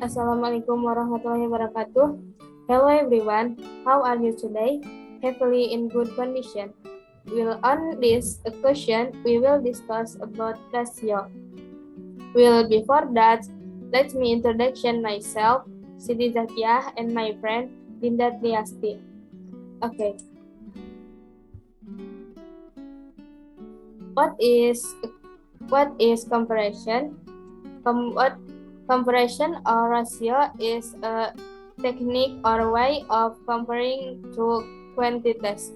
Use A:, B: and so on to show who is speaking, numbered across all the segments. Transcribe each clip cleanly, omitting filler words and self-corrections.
A: Assalamualaikum warahmatullahi wabarakatuh. Hello everyone, how are you today? Hopefully in good condition. On this question, we will discuss about ratio. Before that, let me introduce myself, Siti Zakiah, and my friend Dinda Triasti. Okay. What is comparison? Comparison or ratio is a technique or way of comparing two quantities.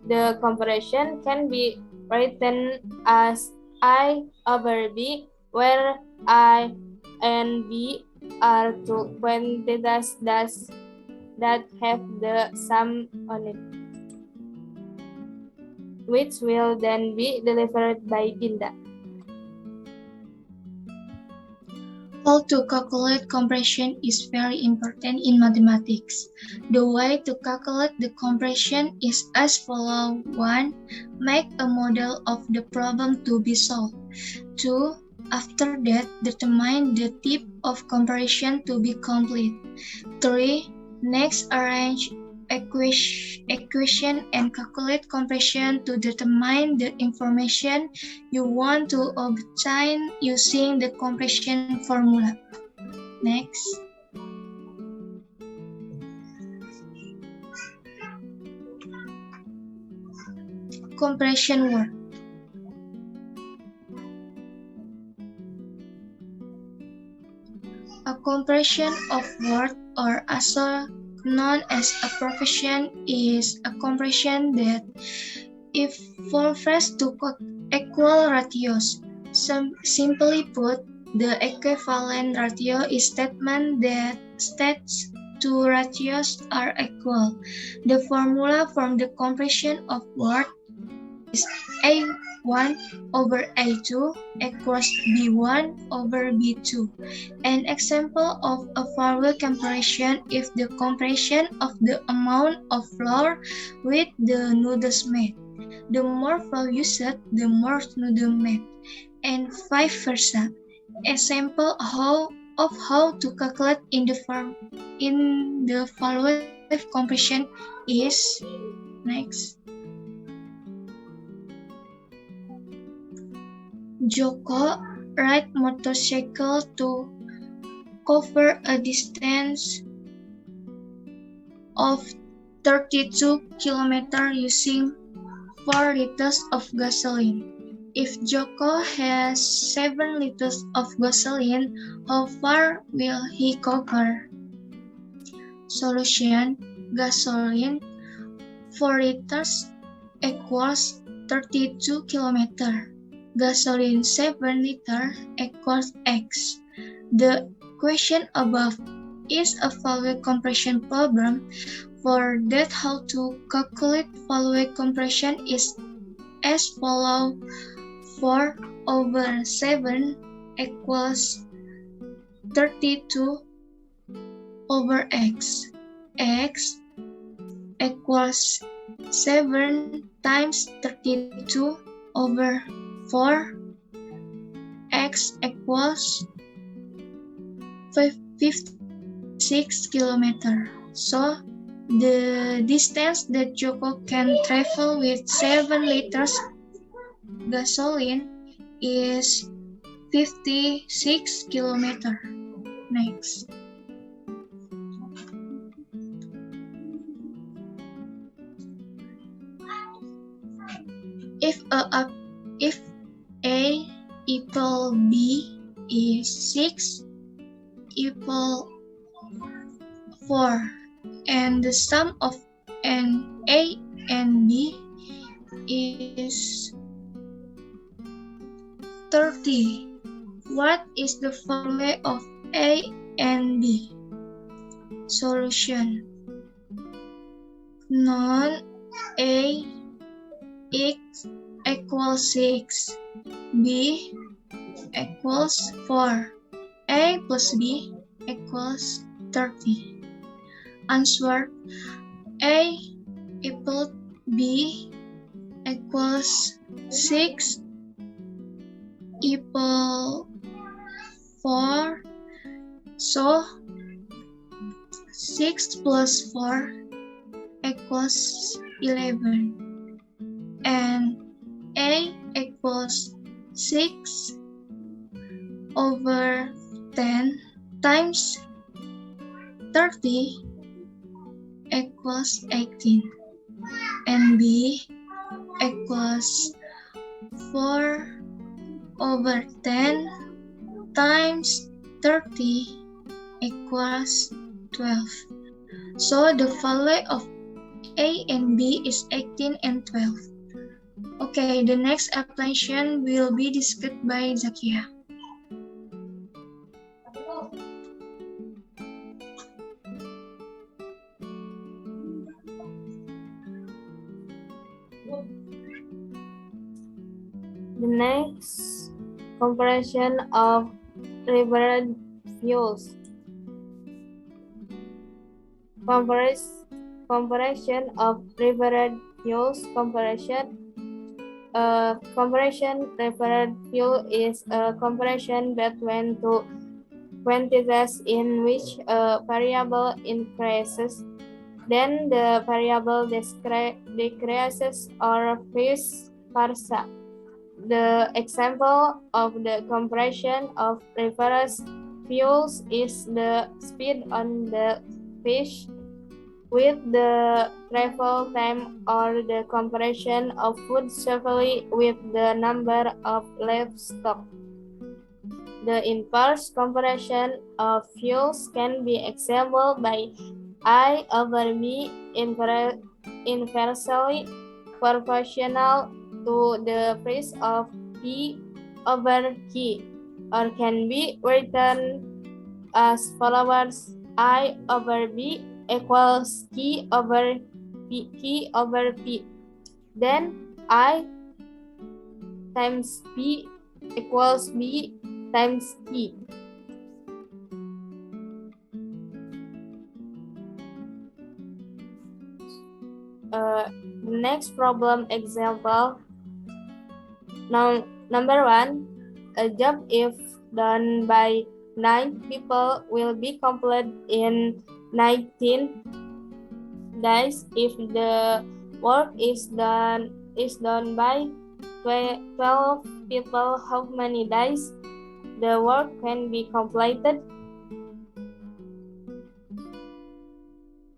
A: The comparison can be written as I over B, where I and B are two quantities that have the sum on it, which will then be delivered by Dinda.
B: How to calculate compression is very important in mathematics. The way to calculate the compression is as follows. 1. Make a model of the problem to be solved. 2. After that, determine the type of compression to be complete. 3. Next, arrange equation and calculate compression to determine the information you want to obtain using the compression formula. Next. Compression work. A compression of work, or also known as a profession, is a compression that if involves two equal ratios. Simply put, the equivalent ratio is statement that states two ratios are equal. The formula for the compression of work is A1 over A2 equals B1 over B2. An example of a value comparison is the comparison of the amount of flour with the noodles made. The more flour used, the more noodles made, and vice versa. Example of how to calculate in the value compression is next. Joko ride motorcycle to cover a distance of 32 km using 4 liters of gasoline. If Joko has 7 liters of gasoline, how far will he cover? Solution: gasoline 4 liters equals 32 km. Gasoline 7 liter equals X. The question above is a value compression problem. For that, how to calculate value compression is as follows. 4 over 7 equals 32 over X. X equals 7 times 32 over 4. X equals 56 km. So, the distance that Joko can travel with 7 liters gasoline is 56 km. Next. If A equal B is 6 equal 4, and the sum of an A and B is 30. What is the value of A and B? Solution: non A X equals 6, B equals 4, A plus B equals 30. Answer: A equal B equals 6 equal 4 So 6 plus 4 equals 11, and A equals 6 over 10 times 30 equals 18, and B equals 4 over 10 times 30 equals 12. So the value of A and B is 18 and 12. Okay, the next explanation will be described by Zakia.
A: The next comparison of river fuels. Comparison of river fuels. Comparison river fuel is a comparison between two quantities in which a variable increases, then the variable decreases or vice versa. The example of the comparison of reverse fuels is the speed on the fish with the travel time, or the comparison of food supply with the number of livestock. The inverse comparison of fuels can be exampled by I over B inversely proportional to the price of P over Q, or can be written as follows: I over B equals Q over P, then I times P equals B times Q. Next problem example. Now, number 1, a job if done by 9 people will be completed in 19 days. If the work is done by 12 people, how many days the work can be completed?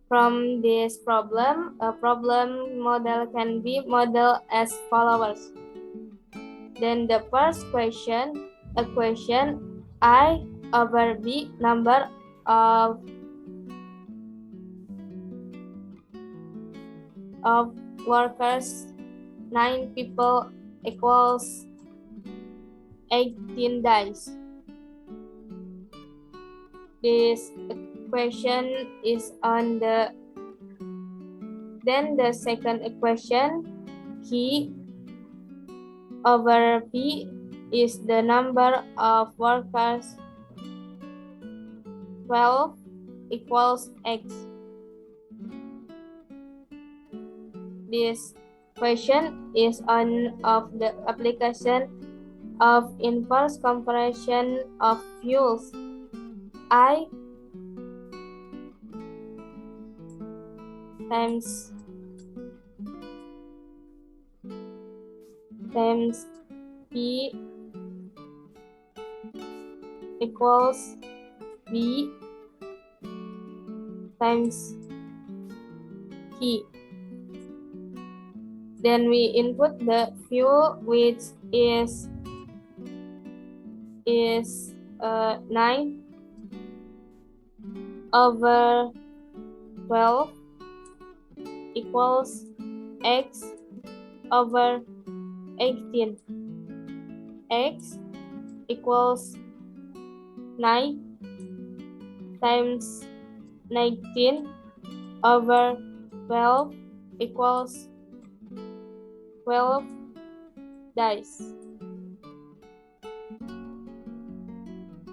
A: From this problem, a problem model can be modeled as follows. Then the first question, a question I over B number of workers, 9 people equals 18 days. This equation is on the, then the second equation, Q over P is the number of workers, 12 equals X. This question is on of the application of inverse comparison of fuels. I times P equals B times Q. Then we input the fuel, which is 9 over 12 equals X over 18. X equals 9 times 19 over 12 equals 12 days.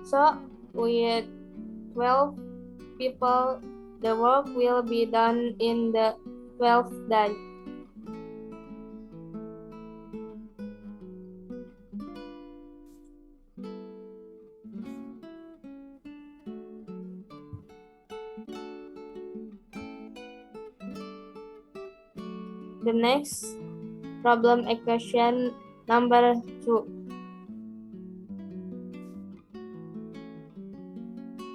A: So with 12 people, the work will be done in the 12th day. The next problem equation number 2.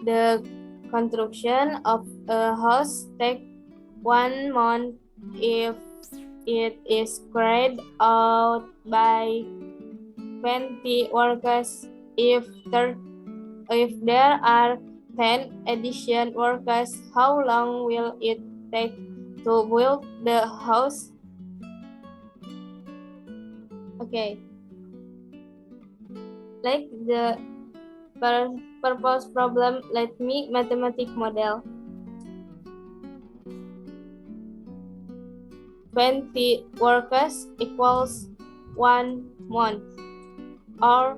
A: The construction of a house takes 1 month if it is carried out by 20 workers. If there are 10 additional workers, how long will it take to build the house? Okay. Like the purpose problem, let me mathematic model. 20 workers equals 1 month, or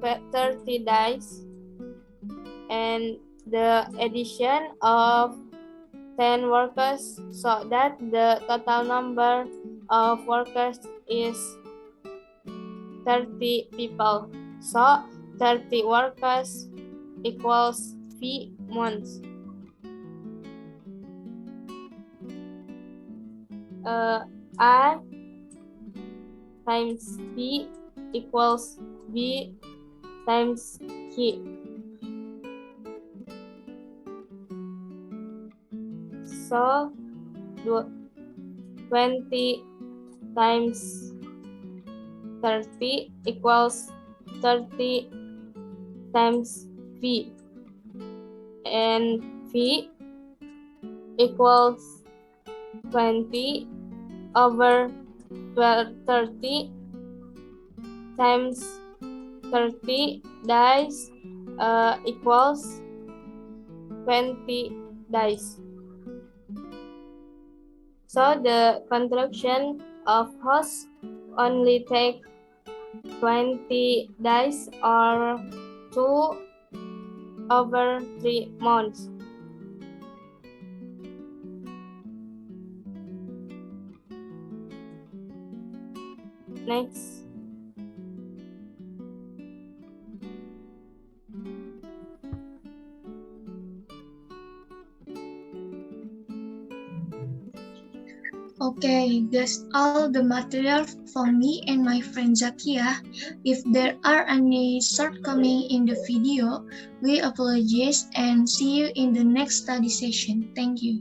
A: 30 days, and the addition of 10 workers, so that the total number of workers is 30 people. So 30 workers equals 3 months. A times B equals B times Q. So 20 times 30 equals 30 times V, and V equals 20 over 30 times 30 days equals 20 days. So the construction of house only take 20 days, or 2 over 3 months. Next.
B: Okay, that's all the material from me and my friend Zakia. If there are any shortcomings in the video, we apologize and see you in the next study session. Thank you.